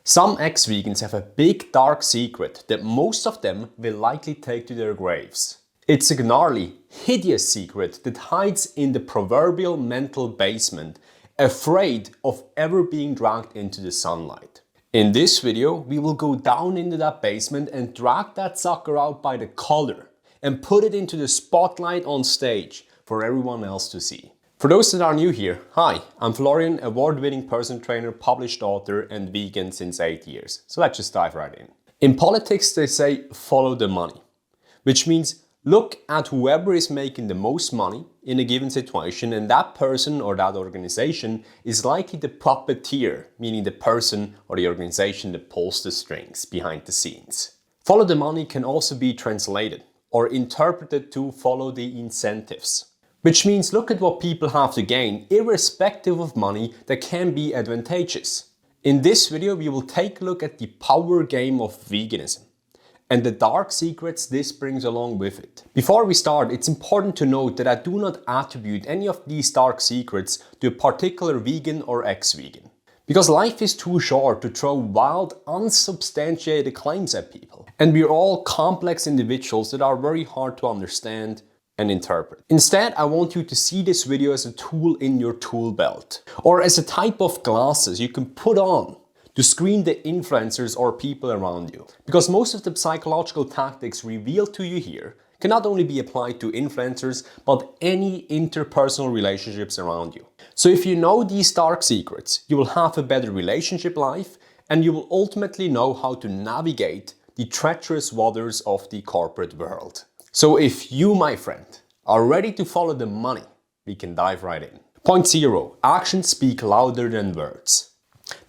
Some ex-vegans have a big dark secret that most of them will likely take to their graves. It's a gnarly, hideous secret that hides in the proverbial mental basement, afraid of ever being dragged into the sunlight. In this video, we will go down into that basement and drag that sucker out by the collar and put it into the spotlight on stage for everyone else to see. For those that are new here, hi, I'm Florian, award-winning personal trainer, published author and vegan since 8 years. So let's just dive right in. In politics, they say follow the money, which means look at whoever is making the most money in a given situation, and that person or that organization is likely the puppeteer, meaning the person or the organization that pulls the strings behind the scenes. Follow the money can also be translated or interpreted to follow the incentives, which means look at what people have to gain, irrespective of money, that can be advantageous. In this video, we will take a look at the power game of veganism and the dark secrets this brings along with it. Before we start, it's important to note that I do not attribute any of these dark secrets to a particular vegan or ex-vegan, because life is too short to throw wild, unsubstantiated claims at people. And we're all complex individuals that are very hard to understand and interpret. Instead, I want you to see this video as a tool in your tool belt, or as a type of glasses you can put on to screen the influencers or people around you. Because most of the psychological tactics revealed to you here can not only be applied to influencers, but any interpersonal relationships around you. So if you know these dark secrets, you will have a better relationship life, and you will ultimately know how to navigate the treacherous waters of the corporate world. So if you, my friend, are ready to follow the money, we can dive right in. Point 0. Actions speak louder than words.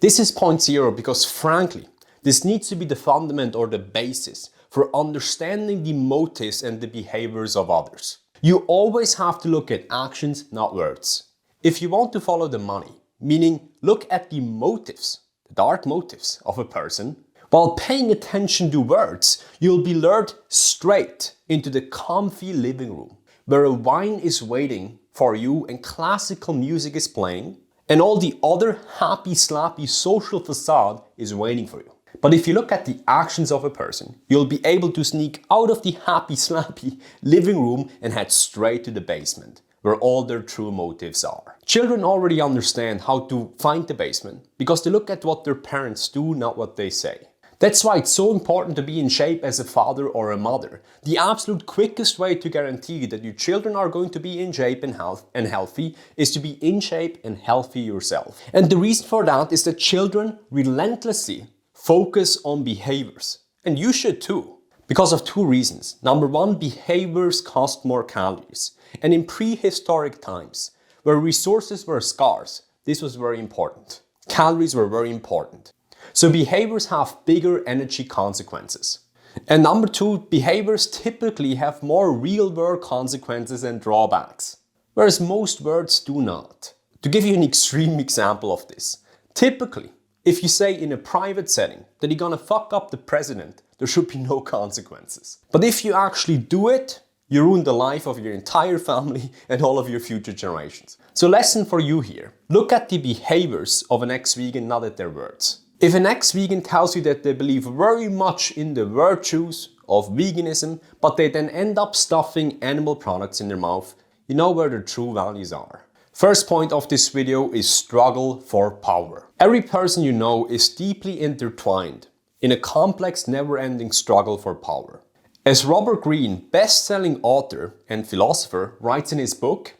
This is point 0 because frankly, this needs to be the fundament or the basis for understanding the motives and the behaviors of others. You always have to look at actions, not words. If you want to follow the money, meaning look at the motives, the dark motives of a person, while paying attention to words, you'll be lured straight into the comfy living room where a wine is waiting for you and classical music is playing, and all the other happy, slappy social facade is waiting for you. But if you look at the actions of a person, you'll be able to sneak out of the happy, slappy living room and head straight to the basement, where all their true motives are. Children already understand how to find the basement because they look at what their parents do, not what they say. That's why it's so important to be in shape as a father or a mother. The absolute quickest way to guarantee that your children are going to be in shape and healthy is to be in shape and healthy yourself. And the reason for that is that children relentlessly focus on behaviors. And you should too. Because of two reasons. Number one, behaviors cost more calories. And in prehistoric times, where resources were scarce, this was very important. Calories were very important. So behaviors have bigger energy consequences. And number two, behaviors typically have more real-world consequences and drawbacks, whereas most words do not. To give you an extreme example of this, typically, if you say in a private setting that you're gonna fuck up the president, there should be no consequences. But if you actually do it, you ruin the life of your entire family and all of your future generations. So lesson for you here, look at the behaviors of an ex-vegan, not at their words. If an ex-vegan tells you that they believe very much in the virtues of veganism, but they then end up stuffing animal products in their mouth, you know where their true values are. First point of this video is struggle for power. Every person you know is deeply intertwined in a complex, never-ending struggle for power. As Robert Greene, best-selling author and philosopher, writes in his book,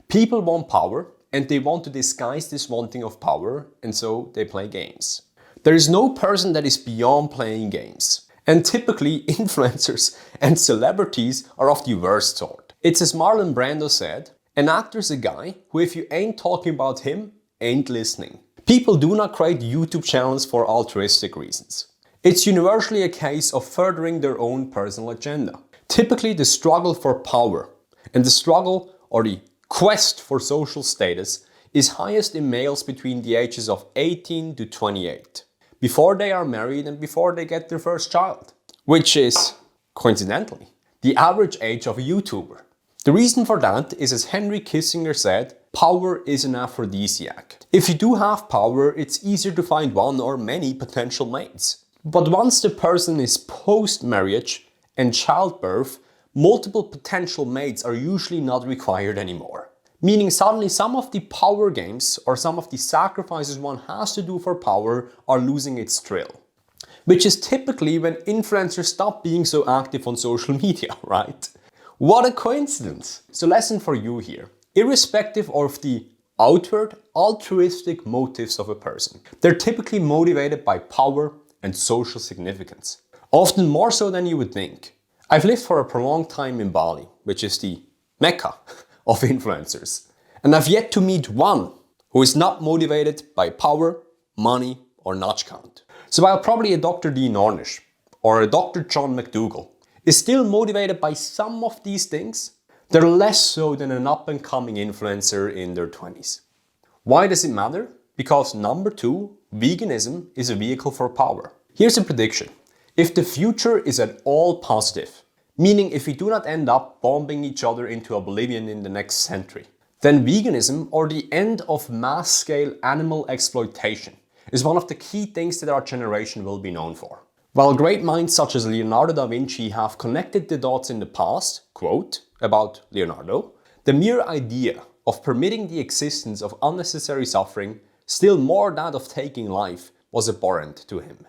people want power, and they want to disguise this wanting of power, and so they play games. There is no person that is beyond playing games. And typically, influencers and celebrities are of the worst sort. It's as Marlon Brando said, an actor's a guy who, if you ain't talking about him, ain't listening. People do not create YouTube channels for altruistic reasons. It's universally a case of furthering their own personal agenda. Typically, the struggle for power and the struggle or the quest for social status is highest in males between the ages of 18 to 28, before they are married and before they get their first child, which is, coincidentally, the average age of a YouTuber. The reason for that is, as Henry Kissinger said, power is an aphrodisiac. If you do have power, it's easier to find one or many potential mates. But once the person is post-marriage and childbirth, multiple potential mates are usually not required anymore. Meaning suddenly some of the power games or some of the sacrifices one has to do for power are losing its thrill. Which is typically when influencers stop being so active on social media, right? What a coincidence! So lesson for you here. Irrespective of the outward altruistic motives of a person, they're typically motivated by power and social significance. Often more so than you would think. I've lived for a prolonged time in Bali, which is the mecca of influencers. And I've yet to meet one who is not motivated by power, money or notch count. So while probably a Dr. Dean Ornish or a Dr. John McDougall is still motivated by some of these things, they're less so than an up-and-coming influencer in their 20s. Why does it matter? Because number 2, veganism is a vehicle for power. Here's a prediction. If the future is at all positive, meaning if we do not end up bombing each other into oblivion in the next century, then veganism, or the end of mass-scale animal exploitation, is one of the key things that our generation will be known for. While great minds such as Leonardo da Vinci have connected the dots in the past, quote, about Leonardo, the mere idea of permitting the existence of unnecessary suffering, still more that of taking life, was abhorrent to him.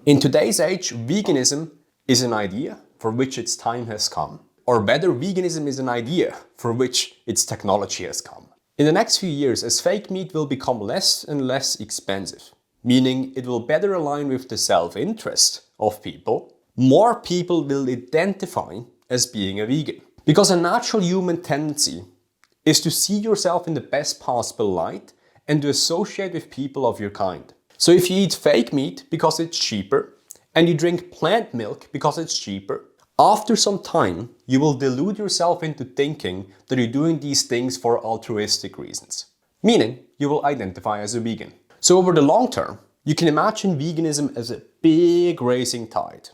In today's age, veganism is an idea for which its time has come. Or better, veganism is an idea for which its technology has come. In the next few years, as fake meat will become less and less expensive, meaning it will better align with the self-interest of people, more people will identify as being a vegan. Because a natural human tendency is to see yourself in the best possible light and to associate with people of your kind. So if you eat fake meat because it's cheaper and you drink plant milk because it's cheaper, after some time you will delude yourself into thinking that you're doing these things for altruistic reasons. Meaning you will identify as a vegan. So over the long term, you can imagine veganism as a big racing tide.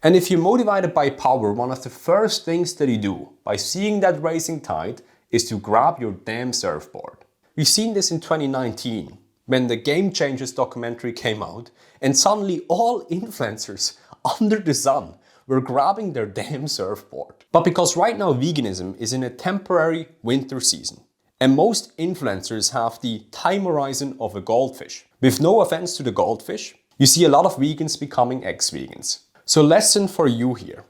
And if you're motivated by power, one of the first things that you do by seeing that racing tide is to grab your damn surfboard. We've seen this in 2019 when the Game Changers documentary came out and suddenly all influencers under the sun were grabbing their damn surfboard. But because right now veganism is in a temporary winter season and most influencers have the time horizon of a goldfish. With no offense to the goldfish, you see a lot of vegans becoming ex-vegans. So lesson for you here.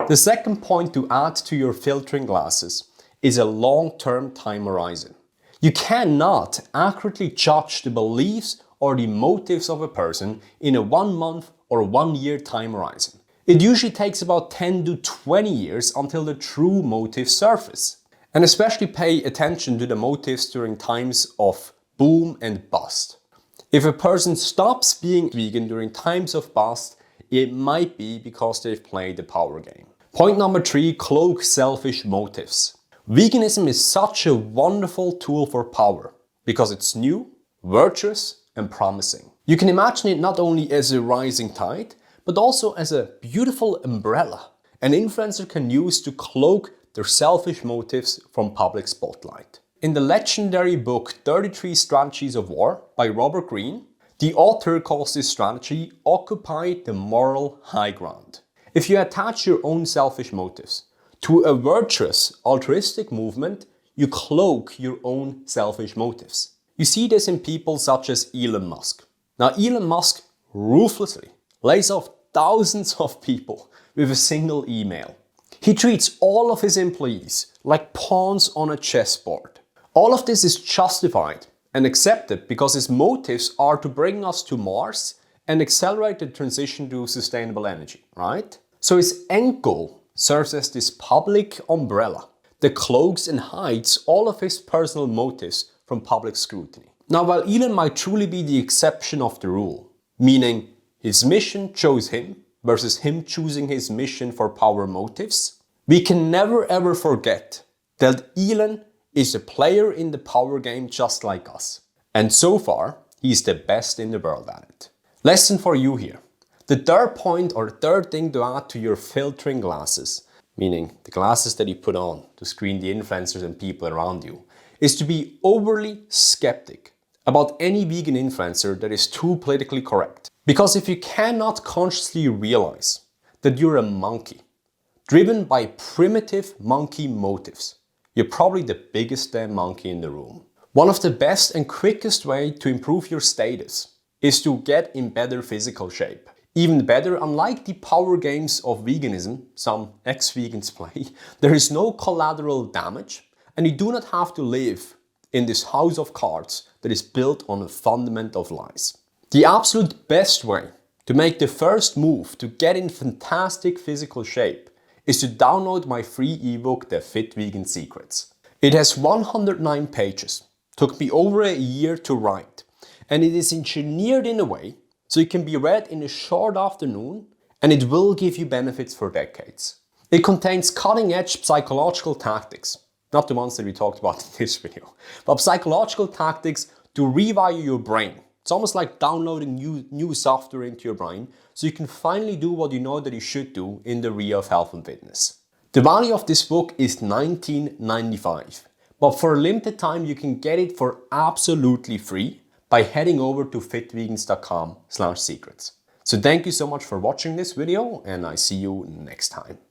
The second point to add to your filtering glasses is a long-term time horizon. You cannot accurately judge the beliefs or the motives of a person in a 1 month or 1 year time horizon. It usually takes about 10 to 20 years until the true motives surface. And especially pay attention to the motives during times of boom and bust. If a person stops being vegan during times of bust, it might be because they've played the power game. Point number 3, cloak selfish motives. Veganism is such a wonderful tool for power because it's new, virtuous and promising. You can imagine it not only as a rising tide, but also as a beautiful umbrella an influencer can use to cloak their selfish motives from public spotlight. In the legendary book 33 Strategies of War by Robert Greene, the author calls this strategy occupy the moral high ground. If you attach your own selfish motives to a virtuous altruistic movement, you cloak your own selfish motives. You see this in people such as Elon Musk. Now Elon Musk ruthlessly lays off thousands of people with a single email. He treats all of his employees like pawns on a chessboard. All of this is justified and accepted because his motives are to bring us to Mars and accelerate the transition to sustainable energy, right? So his end goal serves as this public umbrella that cloaks and hides all of his personal motives from public scrutiny. Now, while Elon might truly be the exception of the rule, meaning his mission chose him versus him choosing his mission for power motives, we can never ever forget that Elon is a player in the power game just like us. And so far, he's the best in the world at it. Lesson for you here. The third point or third thing to add to your filtering glasses meaning the glasses that you put on to screen the influencers and people around you, is to be overly skeptic about any vegan influencer that is too politically correct. Because if you cannot consciously realize that you're a monkey, driven by primitive monkey motives, you're probably the biggest damn monkey in the room. One of the best and quickest way to improve your status is to get in better physical shape. Even better, unlike the power games of veganism some ex-vegans play, there is no collateral damage and you do not have to live in this house of cards that is built on a fundament of lies. The absolute best way to make the first move to get in fantastic physical shape is to download my free ebook, The Fit Vegan Secrets. It has 109 pages, took me over a year to write, and it is engineered in a way so it can be read in a short afternoon and it will give you benefits for decades. It contains cutting-edge psychological tactics, not the ones that we talked about in this video, but psychological tactics to rewire your brain. It's almost like downloading new software into your brain so you can finally do what you know that you should do in the area of health and fitness. The value of this book is $19.95, but for a limited time you can get it for absolutely free by heading over to fitvegans.com/secrets. So thank you so much for watching this video and I see you next time.